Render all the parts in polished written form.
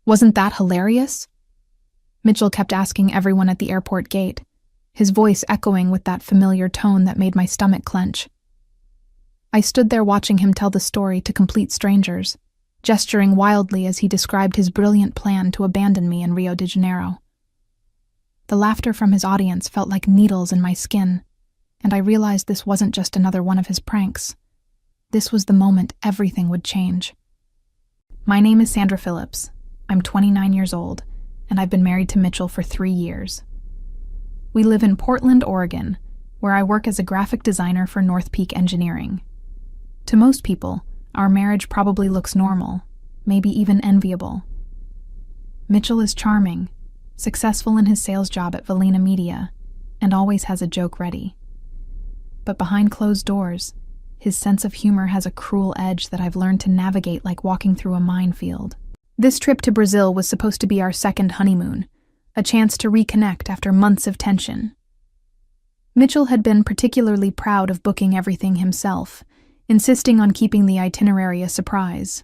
Wasn't that hilarious? Mitchell kept asking everyone at the airport gate, his voice echoing with that familiar tone that made my stomach clench. I stood there watching him tell the story to complete strangers, gesturing wildly as he described his brilliant plan to abandon me in Rio de Janeiro. The laughter from his audience felt like needles in my skin, and I realized this wasn't just another one of his pranks. This was the moment everything would change. My name is Sandra Phillips. I'm 29 years old, and I've been married to Mitchell for 3 years. We live in Portland, Oregon, where I work as a graphic designer for North Peak Engineering. To most people, our marriage probably looks normal, maybe even enviable. Mitchell is charming, successful in his sales job at Valina Media, and always has a joke ready. But behind closed doors, his sense of humor has a cruel edge that I've learned to navigate like walking through a minefield. This trip to Brazil was supposed to be our second honeymoon, a chance to reconnect after months of tension. Mitchell had been particularly proud of booking everything himself, insisting on keeping the itinerary a surprise.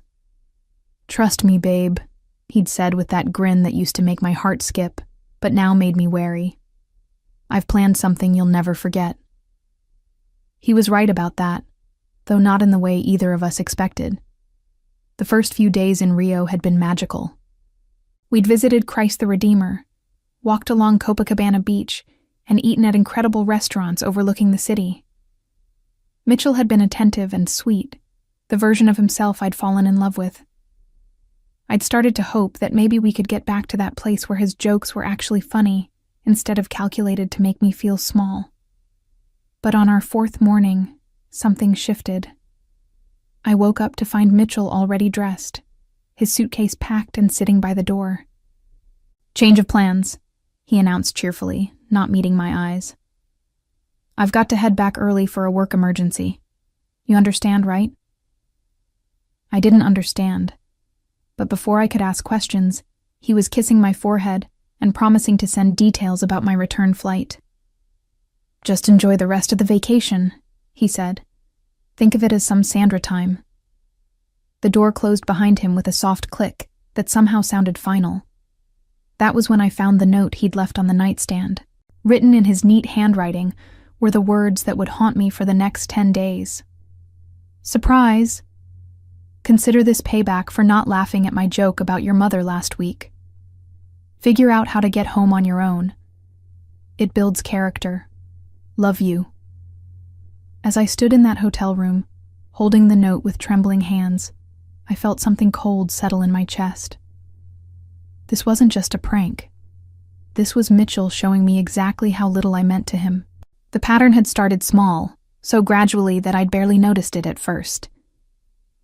"Trust me, babe," he'd said with that grin that used to make my heart skip, but now made me wary. "I've planned something you'll never forget." He was right about that, though not in the way either of us expected. The first few days in Rio had been magical. We'd visited Christ the Redeemer, walked along Copacabana Beach, and eaten at incredible restaurants overlooking the city. Mitchell had been attentive and sweet, the version of himself I'd fallen in love with. I'd started to hope that maybe we could get back to that place where his jokes were actually funny, instead of calculated to make me feel small. But on our 4th morning, something shifted. I woke up to find Mitchell already dressed, his suitcase packed and sitting by the door. "Change of plans," he announced cheerfully, not meeting my eyes. "I've got to head back early for a work emergency. You understand, right?" I didn't understand, but before I could ask questions, he was kissing my forehead and promising to send details about my return flight. "Just enjoy the rest of the vacation," he said. "Think of it as some Sandra time." The door closed behind him with a soft click that somehow sounded final. That was when I found the note he'd left on the nightstand. Written in his neat handwriting were the words that would haunt me for the next 10 days. "Surprise! Consider this payback for not laughing at my joke about your mother last week. Figure out how to get home on your own. It builds character. Love you." As I stood in that hotel room, holding the note with trembling hands, I felt something cold settle in my chest. This wasn't just a prank. This was Mitchell showing me exactly how little I meant to him. The pattern had started small, so gradually that I'd barely noticed it at first.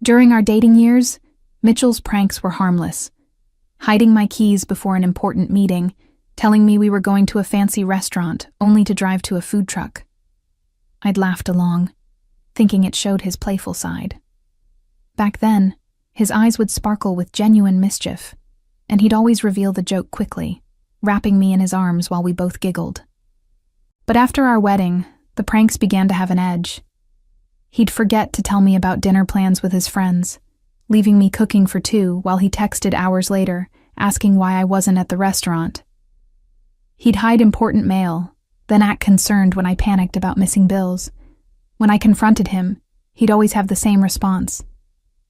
During our dating years, Mitchell's pranks were harmless. Hiding my keys before an important meeting, telling me we were going to a fancy restaurant only to drive to a food truck. I'd laughed along, thinking it showed his playful side. Back then, his eyes would sparkle with genuine mischief, and he'd always reveal the joke quickly, wrapping me in his arms while we both giggled. But after our wedding, the pranks began to have an edge. He'd forget to tell me about dinner plans with his friends, leaving me cooking for 2 while he texted hours later, asking why I wasn't at the restaurant. He'd hide important mail, then act concerned when I panicked about missing bills. When I confronted him, he'd always have the same response.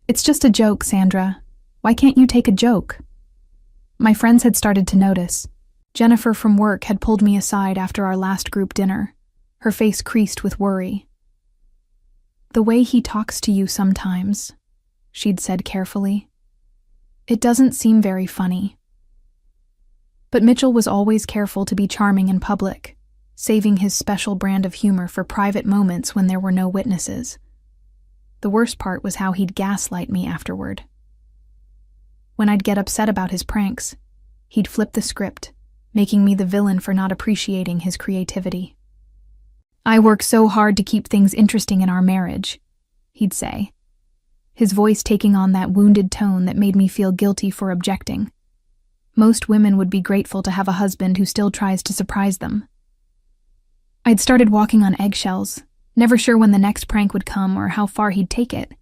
"It's just a joke, Sandra. Why can't you take a joke?" My friends had started to notice. Jennifer from work had pulled me aside after our last group dinner, her face creased with worry. "The way he talks to you sometimes," she'd said carefully. "It doesn't seem very funny." But Mitchell was always careful to be charming in public, saving his special brand of humor for private moments when there were no witnesses. The worst part was how he'd gaslight me afterward. When I'd get upset about his pranks, he'd flip the script, making me the villain for not appreciating his creativity. "I work so hard to keep things interesting in our marriage," he'd say, his voice taking on that wounded tone that made me feel guilty for objecting. Most women would be grateful to have a husband who still tries to surprise them. I'd started walking on eggshells, never sure when the next prank would come or how far he'd take it.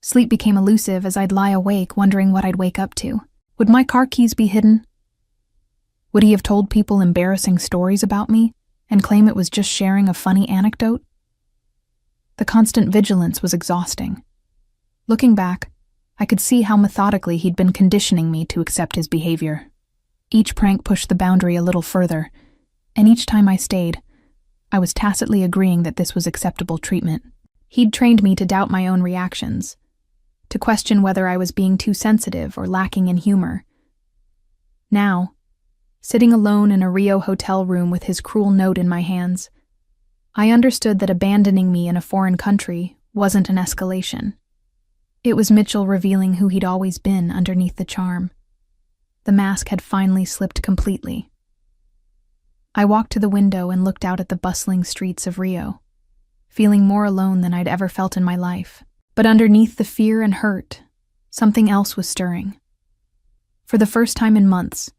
Sleep became elusive as I'd lie awake wondering what I'd wake up to. Would my car keys be hidden? Would he have told people embarrassing stories about me and claim it was just sharing a funny anecdote? The constant vigilance was exhausting. Looking back, I could see how methodically he'd been conditioning me to accept his behavior. Each prank pushed the boundary a little further, and each time I stayed, I was tacitly agreeing that this was acceptable treatment. He'd trained me to doubt my own reactions, to question whether I was being too sensitive or lacking in humor. Now, sitting alone in a Rio hotel room with his cruel note in my hands, I understood that abandoning me in a foreign country wasn't an escalation. It was Mitchell revealing who he'd always been underneath the charm. The mask had finally slipped completely. I walked to the window and looked out at the bustling streets of Rio, feeling more alone than I'd ever felt in my life. But underneath the fear and hurt, something else was stirring. For the first time in months,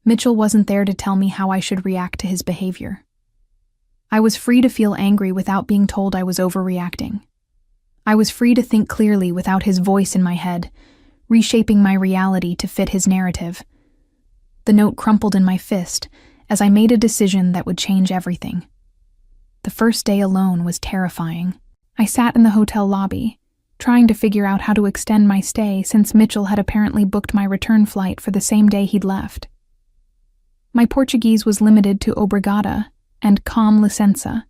Mitchell wasn't there to tell me how I should react to his behavior. I was free to feel angry without being told I was overreacting. I was free to think clearly without his voice in my head, reshaping my reality to fit his narrative. The note crumpled in my fist as I made a decision that would change everything. The first day alone was terrifying. I sat in the hotel lobby, trying to figure out how to extend my stay since Mitchell had apparently booked my return flight for the same day he'd left. My Portuguese was limited to obrigada and com licença,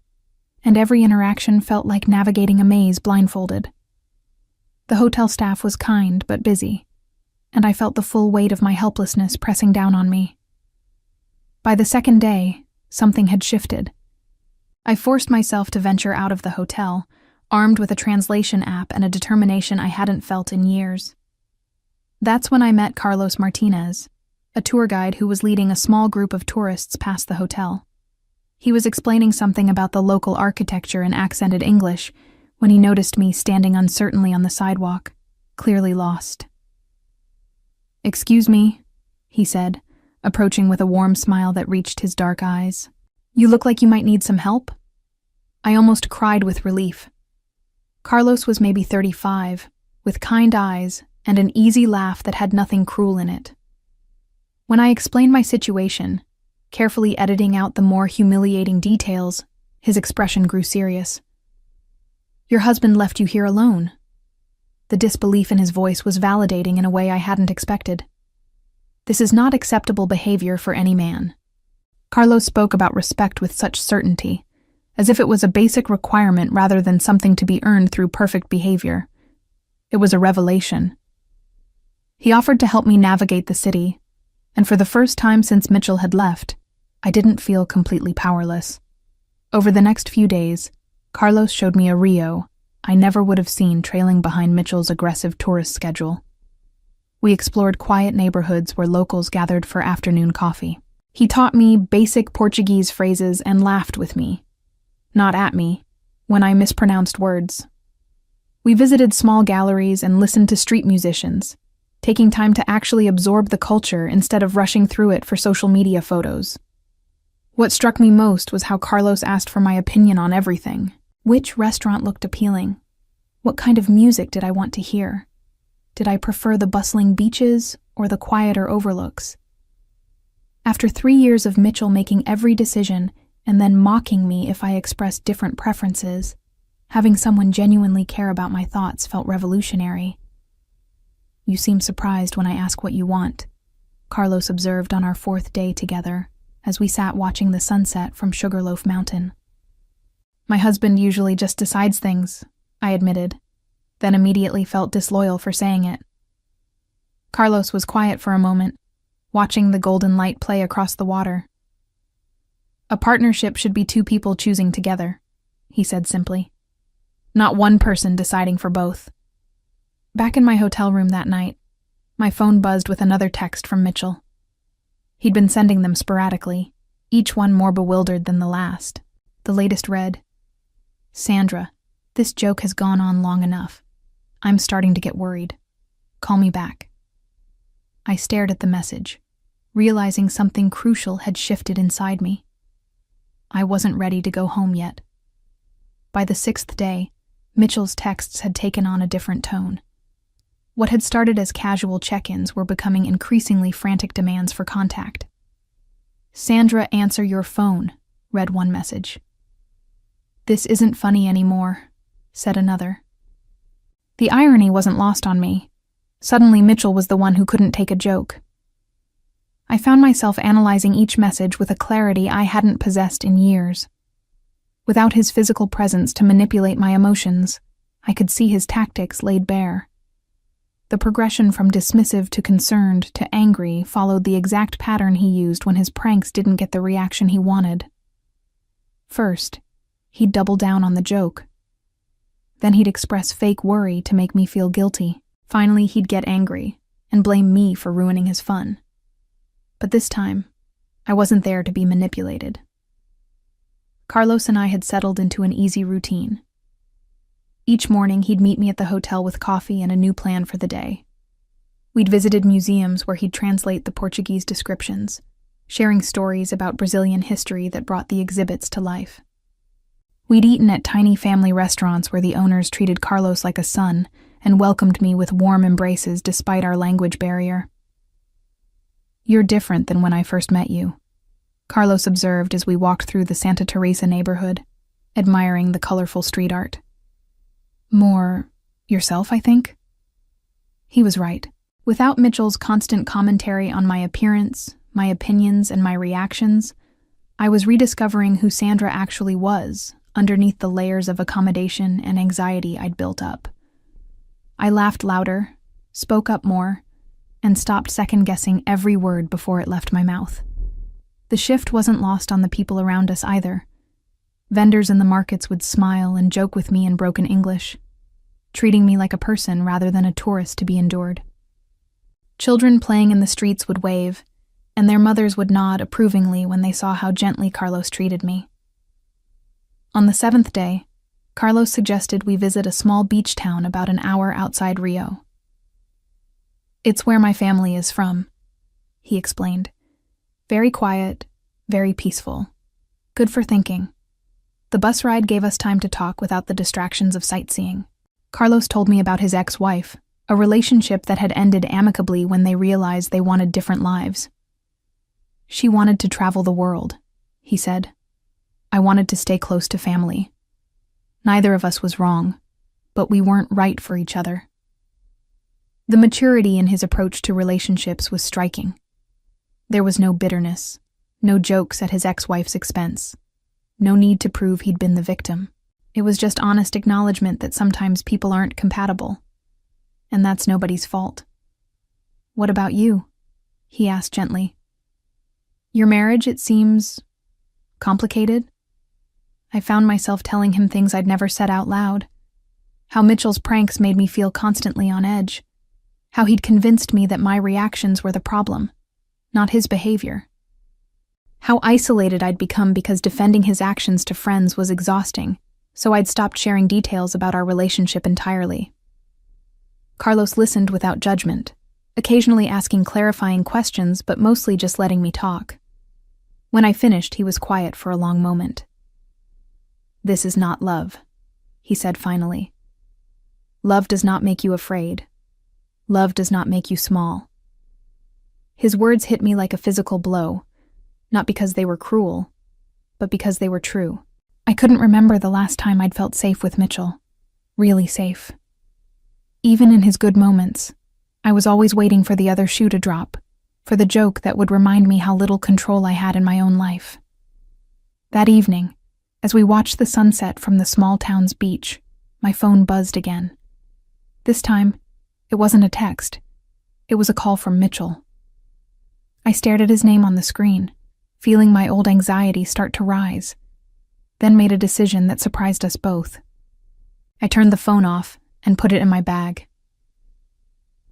and every interaction felt like navigating a maze blindfolded. The hotel staff was kind but busy, and I felt the full weight of my helplessness pressing down on me. By the second day, something had shifted. I forced myself to venture out of the hotel, armed with a translation app and a determination I hadn't felt in years. That's when I met Carlos Martinez, a tour guide who was leading a small group of tourists past the hotel. He was explaining something about the local architecture in accented English when he noticed me standing uncertainly on the sidewalk, clearly lost. "Excuse me," he said, approaching with a warm smile that reached his dark eyes. "You look like you might need some help." I almost cried with relief. Carlos was maybe 35, with kind eyes and an easy laugh that had nothing cruel in it. When I explained my situation, carefully editing out the more humiliating details, his expression grew serious. "Your husband left you here alone." The disbelief in his voice was validating in a way I hadn't expected. "This is not acceptable behavior for any man." Carlos spoke about respect with such certainty, as if it was a basic requirement rather than something to be earned through perfect behavior. It was a revelation. He offered to help me navigate the city, and for the first time since Mitchell had left, I didn't feel completely powerless. Over the next few days, Carlos showed me a Rio I never would have seen trailing behind Mitchell's aggressive tourist schedule. We explored quiet neighborhoods where locals gathered for afternoon coffee. He taught me basic Portuguese phrases and laughed with me, not at me, when I mispronounced words. We visited small galleries and listened to street musicians, taking time to actually absorb the culture instead of rushing through it for social media photos. What struck me most was how Carlos asked for my opinion on everything. Which restaurant looked appealing? What kind of music did I want to hear? Did I prefer the bustling beaches or the quieter overlooks? After 3 years of Mitchell making every decision and then mocking me if I expressed different preferences, having someone genuinely care about my thoughts felt revolutionary. "You seem surprised when I ask what you want," Carlos observed on our 4th day together as we sat watching the sunset from Sugarloaf Mountain. "My husband usually just decides things," I admitted, then immediately felt disloyal for saying it. Carlos was quiet for a moment, watching the golden light play across the water. "A partnership should be 2 people choosing together," he said simply. "Not one person deciding for both." Back in my hotel room that night, my phone buzzed with another text from Mitchell. He'd been sending them sporadically, each one more bewildered than the last. The latest read, "Sandra, this joke has gone on long enough. I'm starting to get worried. Call me back." I stared at the message, realizing something crucial had shifted inside me. I wasn't ready to go home yet. By the 6th day, Mitchell's texts had taken on a different tone. What had started as casual check-ins were becoming increasingly frantic demands for contact. "Sandra, answer your phone," read one message. "This isn't funny anymore," said another. The irony wasn't lost on me. Suddenly Mitchell was the one who couldn't take a joke. I found myself analyzing each message with a clarity I hadn't possessed in years. Without his physical presence to manipulate my emotions, I could see his tactics laid bare. The progression from dismissive to concerned to angry followed the exact pattern he used when his pranks didn't get the reaction he wanted. First, he'd double down on the joke. Then he'd express fake worry to make me feel guilty. Finally, he'd get angry and blame me for ruining his fun. But this time, I wasn't there to be manipulated. Carlos and I had settled into an easy routine. Each morning, he'd meet me at the hotel with coffee and a new plan for the day. We'd visited museums where he'd translate the Portuguese descriptions, sharing stories about Brazilian history that brought the exhibits to life. We'd eaten at tiny family restaurants where the owners treated Carlos like a son and welcomed me with warm embraces despite our language barrier. "You're different than when I first met you," Carlos observed as we walked through the Santa Teresa neighborhood, admiring the colorful street art. "More yourself, I think?" He was right. Without Mitchell's constant commentary on my appearance, my opinions, and my reactions, I was rediscovering who Sandra actually was underneath the layers of accommodation and anxiety I'd built up. I laughed louder, spoke up more, and stopped second-guessing every word before it left my mouth. The shift wasn't lost on the people around us either. Vendors in the markets would smile and joke with me in broken English, treating me like a person rather than a tourist to be endured. Children playing in the streets would wave, and their mothers would nod approvingly when they saw how gently Carlos treated me. On the 7th day, Carlos suggested we visit a small beach town about an hour outside Rio. "It's where my family is from," he explained. "Very quiet, very peaceful. Good for thinking." The bus ride gave us time to talk without the distractions of sightseeing. Carlos told me about his ex-wife, a relationship that had ended amicably when they realized they wanted different lives. "She wanted to travel the world," he said. "I wanted to stay close to family. Neither of us was wrong, but we weren't right for each other." The maturity in his approach to relationships was striking. There was no bitterness, no jokes at his ex-wife's expense, no need to prove he'd been the victim. It was just honest acknowledgement that sometimes people aren't compatible, and that's nobody's fault. "What about you?" he asked gently. "Your marriage, it seems complicated?" I found myself telling him things I'd never said out loud. How Mitchell's pranks made me feel constantly on edge. How he'd convinced me that my reactions were the problem, not his behavior. How isolated I'd become because defending his actions to friends was exhausting, so I'd stopped sharing details about our relationship entirely. Carlos listened without judgment, occasionally asking clarifying questions but mostly just letting me talk. When I finished, he was quiet for a long moment. "This is not love," he said finally. "Love does not make you afraid. Love does not make you small." His words hit me like a physical blow, not because they were cruel, but because they were true. I couldn't remember the last time I'd felt safe with Mitchell. Really safe. Even in his good moments, I was always waiting for the other shoe to drop, for the joke that would remind me how little control I had in my own life. That evening, as we watched the sunset from the small town's beach, my phone buzzed again. This time, it wasn't a text. It was a call from Mitchell. I stared at his name on the screen, feeling my old anxiety start to rise, then made a decision that surprised us both. I turned the phone off and put it in my bag.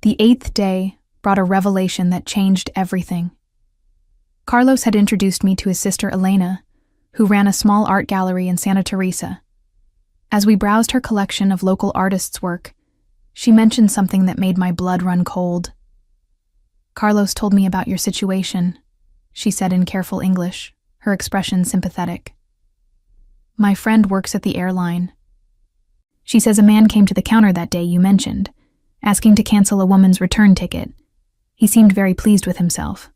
The 8th day brought a revelation that changed everything. Carlos had introduced me to his sister Elena, who ran a small art gallery in Santa Teresa. As we browsed her collection of local artists' work, she mentioned something that made my blood run cold. "Carlos told me about your situation," she said in careful English, her expression sympathetic. "My friend works at the airline. She says a man came to the counter that day you mentioned, asking to cancel a woman's return ticket. He seemed very pleased with himself.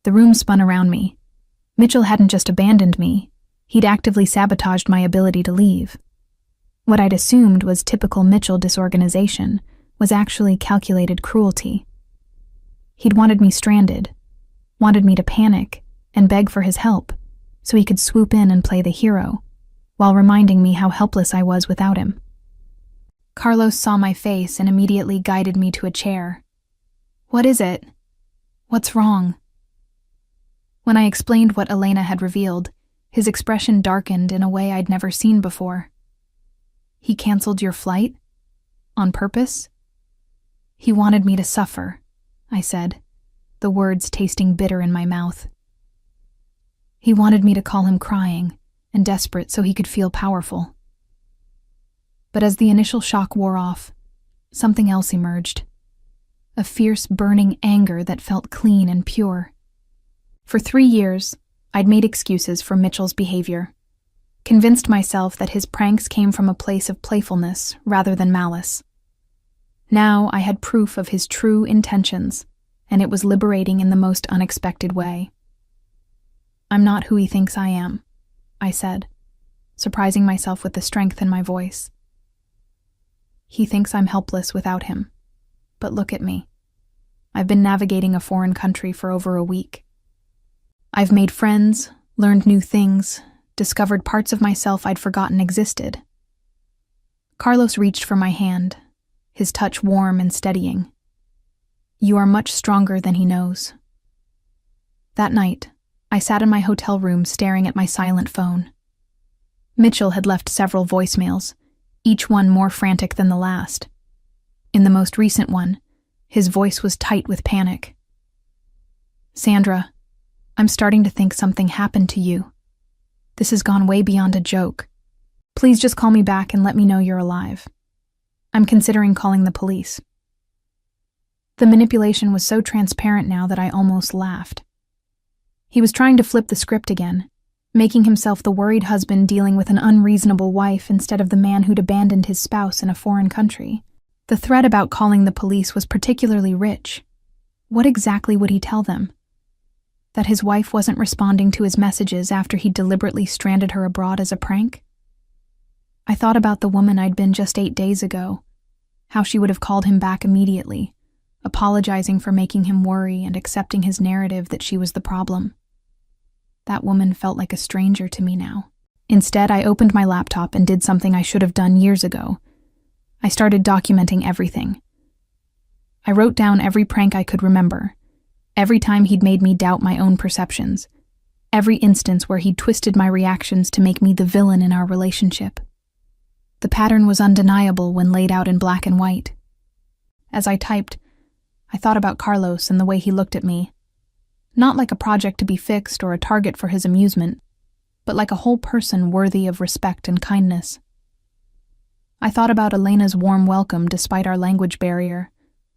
The room spun around me. Mitchell hadn't just abandoned me. He'd actively sabotaged my ability to leave. What I'd assumed was typical Mitchell disorganization was actually calculated cruelty. He'd wanted me stranded, wanted me to panic and beg for his help so he could swoop in and play the hero, while reminding me how helpless I was without him. Carlos saw my face and immediately guided me to a chair. "What is it? What's wrong?" When I explained what Elena had revealed, his expression darkened in a way I'd never seen before. "He canceled your flight? On purpose?" "He wanted me to suffer," I said, the words tasting bitter in my mouth. "He wanted me to call him crying and desperate so he could feel powerful." But as the initial shock wore off, something else emerged. A fierce, burning anger that felt clean and pure. For 3 years, I'd made excuses for Mitchell's behavior, convinced myself that his pranks came from a place of playfulness rather than malice. Now I had proof of his true intentions, and it was liberating in the most unexpected way. "I'm not who he thinks I am," I said, surprising myself with the strength in my voice. "He thinks I'm helpless without him. But look at me. I've been navigating a foreign country for over a week. I've made friends, learned new things, discovered parts of myself I'd forgotten existed." Carlos reached for my hand, his touch warm and steadying. "You are much stronger than he knows." That night, I sat in my hotel room staring at my silent phone. Mitchell had left several voicemails, each one more frantic than the last. In the most recent one, his voice was tight with panic. "Sandra, I'm starting to think something happened to you. This has gone way beyond a joke. Please just call me back and let me know you're alive. I'm considering calling the police." The manipulation was so transparent now that I almost laughed. He was trying to flip the script again, making himself the worried husband dealing with an unreasonable wife instead of the man who'd abandoned his spouse in a foreign country. The threat about calling the police was particularly rich. What exactly would he tell them? That his wife wasn't responding to his messages after he'd deliberately stranded her abroad as a prank? I thought about the woman I'd been just 8 days ago, how she would have called him back immediately, apologizing for making him worry and accepting his narrative that she was the problem. That woman felt like a stranger to me now. Instead, I opened my laptop and did something I should have done years ago. I started documenting everything. I wrote down every prank I could remember, every time he'd made me doubt my own perceptions, every instance where he'd twisted my reactions to make me the villain in our relationship. The pattern was undeniable when laid out in black and white. As I typed, I thought about Carlos and the way he looked at me, not like a project to be fixed or a target for his amusement, but like a whole person worthy of respect and kindness. I thought about Elena's warm welcome despite our language barrier,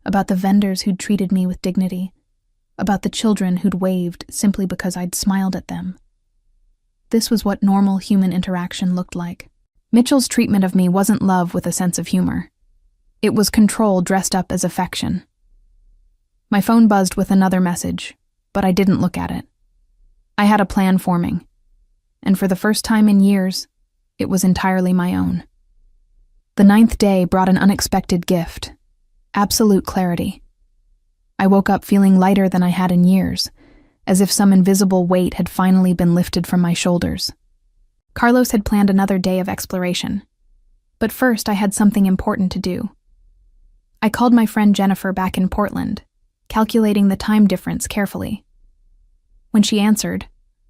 about the vendors who'd treated me with dignity, about the children who'd waved simply because I'd smiled at them. This was what normal human interaction looked like. Mitchell's treatment of me wasn't love with a sense of humor. It was control dressed up as affection. My phone buzzed with another message, but I didn't look at it. I had a plan forming, and for the first time in years, it was entirely my own. The 9th day brought an unexpected gift, absolute clarity. I woke up feeling lighter than I had in years, as if some invisible weight had finally been lifted from my shoulders. Carlos had planned another day of exploration, but first I had something important to do. I called my friend Jennifer back in Portland, calculating the time difference carefully. When she answered,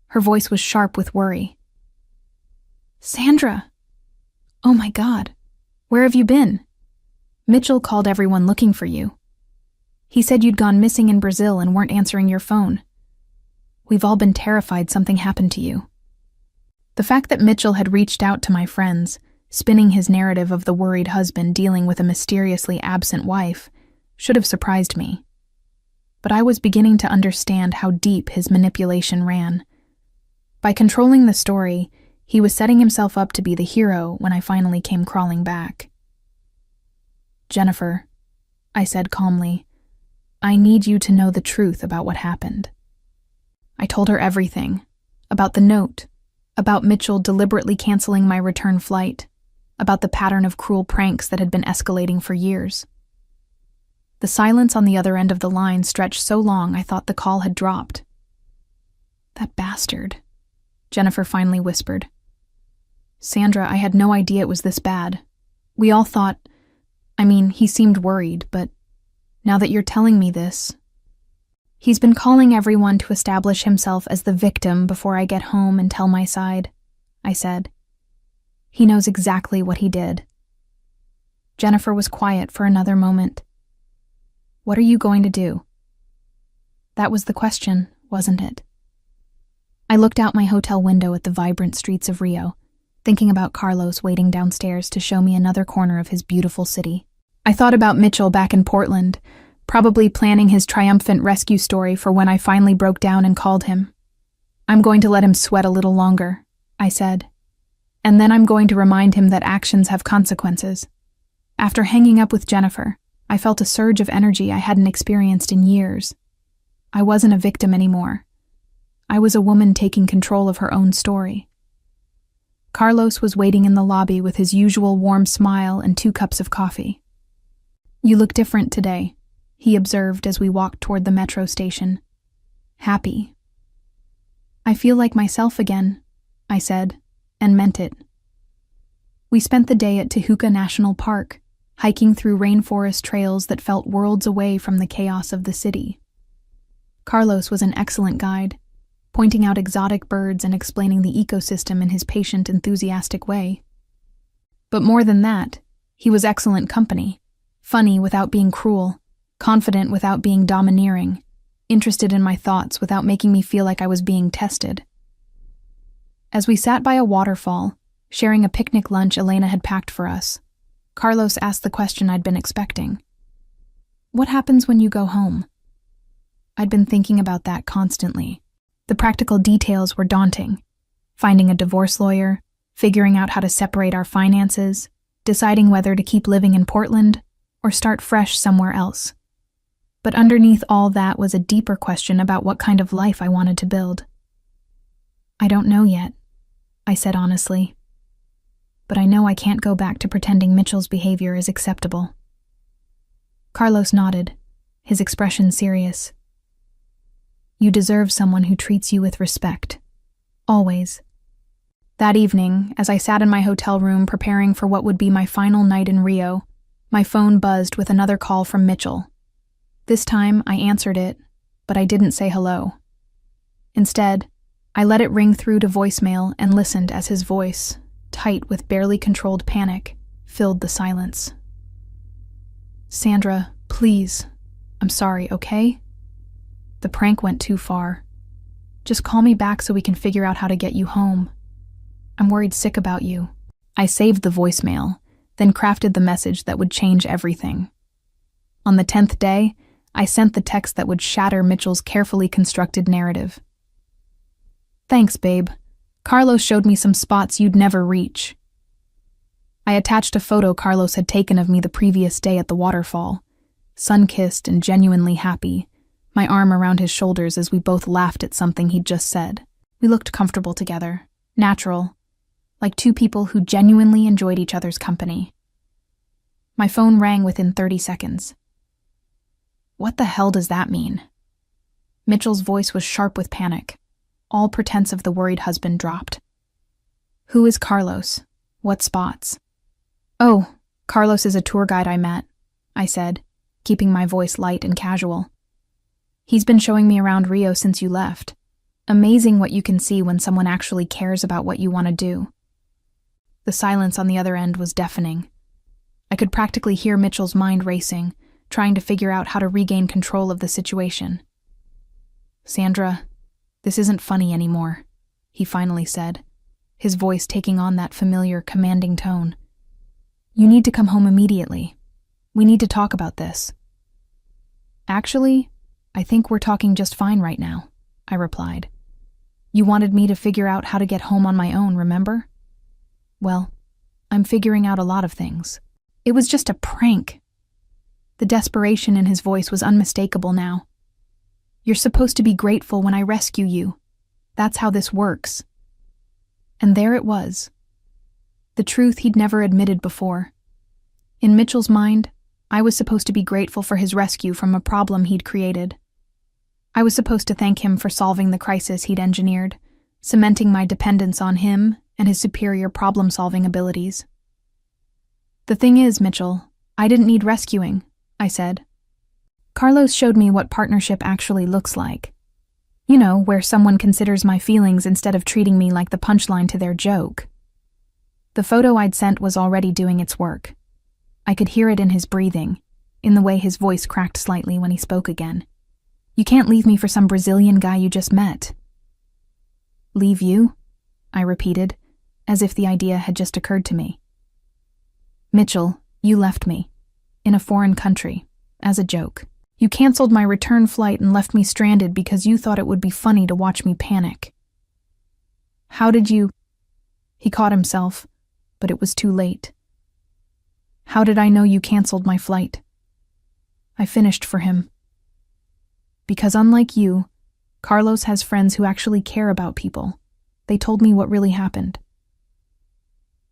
her voice was sharp with worry. "Sandra! Oh my God, where have you been? Mitchell called everyone looking for you. He said you'd gone missing in Brazil and weren't answering your phone. We've all been terrified something happened to you." The fact that Mitchell had reached out to my friends, spinning his narrative of the worried husband dealing with a mysteriously absent wife, should have surprised me. But I was beginning to understand how deep his manipulation ran. By controlling the story, he was setting himself up to be the hero when I finally came crawling back. Jennifer, I said calmly, I need you to know the truth about what happened. I told her everything, about the note, about Mitchell deliberately canceling my return flight, about the pattern of cruel pranks that had been escalating for years. The silence on the other end of the line stretched so long I thought the call had dropped. That bastard, Jennifer finally whispered. Sandra, I had no idea it was this bad. We all thought, he seemed worried, but now that you're telling me this, he's been calling everyone to establish himself as the victim before I get home and tell my side, I said. He knows exactly what he did. Jennifer was quiet for another moment. What are you going to do? That was the question, wasn't it? I looked out my hotel window at the vibrant streets of Rio, thinking about Carlos waiting downstairs to show me another corner of his beautiful city. I thought about Mitchell back in Portland, probably planning his triumphant rescue story for when I finally broke down and called him. I'm going to let him sweat a little longer, I said. And then I'm going to remind him that actions have consequences. After hanging up with Jennifer, I felt a surge of energy I hadn't experienced in years. I wasn't a victim anymore. I was a woman taking control of her own story. Carlos was waiting in the lobby with his usual warm smile and 2 cups of coffee. You look different today, he observed as we walked toward the metro station. Happy. I feel like myself again, I said, and meant it. We spent the day at Tijuca National Park, hiking through rainforest trails that felt worlds away from the chaos of the city. Carlos was an excellent guide, pointing out exotic birds and explaining the ecosystem in his patient, enthusiastic way. But more than that, he was excellent company, funny without being cruel, confident without being domineering, interested in my thoughts without making me feel like I was being tested. As we sat by a waterfall, sharing a picnic lunch Elena had packed for us, Carlos asked the question I'd been expecting. What happens when you go home? I'd been thinking about that constantly. The practical details were daunting. Finding a divorce lawyer, figuring out how to separate our finances, deciding whether to keep living in Portland or start fresh somewhere else. But underneath all that was a deeper question about what kind of life I wanted to build. I don't know yet, I said honestly. But I know I can't go back to pretending Mitchell's behavior is acceptable. Carlos nodded, his expression serious. You deserve someone who treats you with respect. Always. That evening, as I sat in my hotel room preparing for what would be my final night in Rio, my phone buzzed with another call from Mitchell. This time, I answered it, but I didn't say hello. Instead, I let it ring through to voicemail and listened as his voice, tight with barely controlled panic, filled the silence. Sandra, please. I'm sorry, okay? The prank went too far. Just call me back so we can figure out how to get you home. I'm worried sick about you. I saved the voicemail, then crafted the message that would change everything. On the 10th day, I sent the text that would shatter Mitchell's carefully constructed narrative. Thanks, babe. Carlos showed me some spots you'd never reach. I attached a photo Carlos had taken of me the previous day at the waterfall, sun-kissed and genuinely happy, my arm around his shoulders as we both laughed at something he'd just said. We looked comfortable together, natural, like 2 people who genuinely enjoyed each other's company. My phone rang within 30 seconds. What the hell does that mean? Mitchell's voice was sharp with panic. All pretense of the worried husband dropped. Who is Carlos? What spots? Oh, Carlos is a tour guide I met, I said, keeping my voice light and casual. He's been showing me around Rio since you left. Amazing what you can see when someone actually cares about what you want to do. The silence on the other end was deafening. I could practically hear Mitchell's mind racing, trying to figure out how to regain control of the situation. Sandra, this isn't funny anymore, he finally said, his voice taking on that familiar, commanding tone. You need to come home immediately. We need to talk about this. Actually, I think we're talking just fine right now, I replied. You wanted me to figure out how to get home on my own, remember? Well, I'm figuring out a lot of things. It was just a prank, The desperation in his voice was unmistakable now. "You're supposed to be grateful when I rescue you. That's how this works." And there it was. The truth he'd never admitted before. In Mitchell's mind, I was supposed to be grateful for his rescue from a problem he'd created. I was supposed to thank him for solving the crisis he'd engineered, cementing my dependence on him and his superior problem-solving abilities. "The thing is, Mitchell, I didn't need rescuing," I said. "Carlos showed me what partnership actually looks like. You know, where someone considers my feelings instead of treating me like the punchline to their joke." The photo I'd sent was already doing its work. I could hear it in his breathing, in the way his voice cracked slightly when he spoke again. "You can't leave me for some Brazilian guy you just met." "Leave you?" I repeated, as if the idea had just occurred to me. "Mitchell, you left me, in a foreign country, as a joke. You canceled my return flight and left me stranded because you thought it would be funny to watch me panic." "How did you—" He caught himself, but it was too late. "How did I know you canceled my flight?" I finished for him. "Because unlike you, Carlos has friends who actually care about people. They told me what really happened."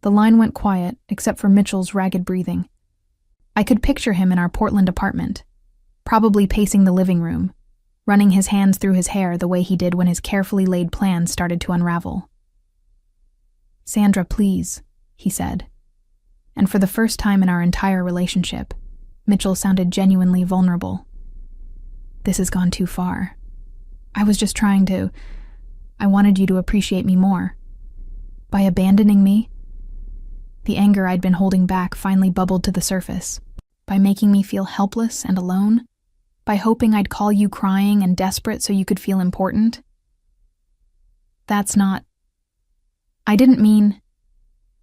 The line went quiet, except for Mitchell's ragged breathing. I could picture him in our Portland apartment, probably pacing the living room, running his hands through his hair the way he did when his carefully laid plans started to unravel. "Sandra, please," he said. And for the first time in our entire relationship, Mitchell sounded genuinely vulnerable. "This has gone too far. I was just I wanted you to appreciate me more. By abandoning me, the anger I'd been holding back finally bubbled to the surface. By making me feel helpless and alone. By hoping I'd call you crying and desperate so you could feel important. That's not... I didn't mean..."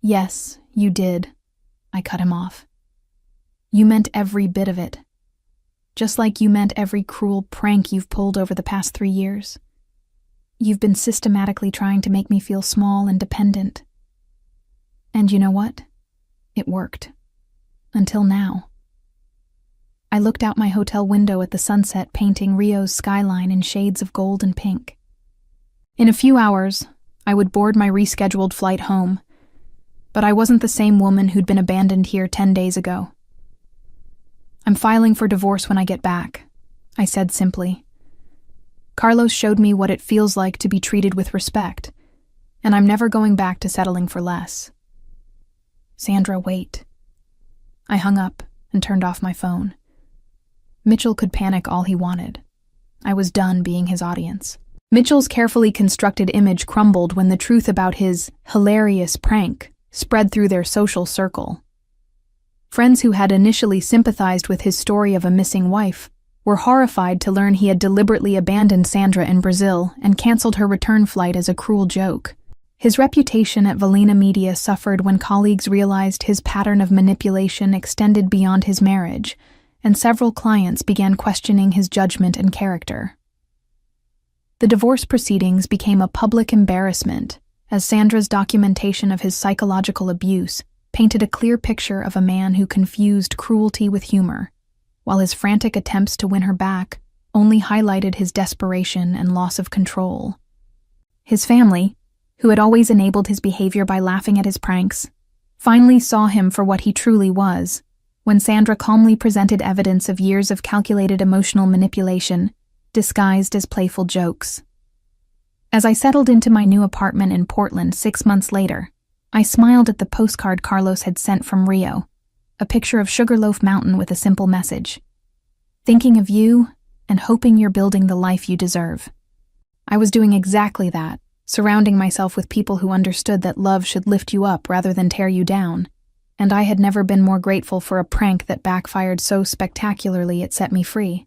"Yes, you did," I cut him off. "You meant every bit of it. Just like you meant every cruel prank you've pulled over the past 3 years. You've been systematically trying to make me feel small and dependent. And you know what? It worked. Until now." I looked out my hotel window at the sunset painting Rio's skyline in shades of gold and pink. In a few hours, I would board my rescheduled flight home, but I wasn't the same woman who'd been abandoned here 10 days ago. "I'm filing for divorce when I get back," I said simply. "Carlos showed me what it feels like to be treated with respect, and I'm never going back to settling for less." "Sandra, wait." I hung up and turned off my phone. Mitchell could panic all he wanted. I was done being his audience. Mitchell's carefully constructed image crumbled when the truth about his hilarious prank spread through their social circle. Friends who had initially sympathized with his story of a missing wife were horrified to learn he had deliberately abandoned Sandra in Brazil and canceled her return flight as a cruel joke. His reputation at Valina Media suffered when colleagues realized his pattern of manipulation extended beyond his marriage, and several clients began questioning his judgment and character. The divorce proceedings became a public embarrassment, as Sandra's documentation of his psychological abuse painted a clear picture of a man who confused cruelty with humor, while his frantic attempts to win her back only highlighted his desperation and loss of control. His family, who had always enabled his behavior by laughing at his pranks, finally saw him for what he truly was, when Sandra calmly presented evidence of years of calculated emotional manipulation, disguised as playful jokes. As I settled into my new apartment in Portland 6 months later, I smiled at the postcard Carlos had sent from Rio, a picture of Sugarloaf Mountain with a simple message: "Thinking of you and hoping you're building the life you deserve." I was doing exactly that, surrounding myself with people who understood that love should lift you up rather than tear you down, and I had never been more grateful for a prank that backfired so spectacularly it set me free.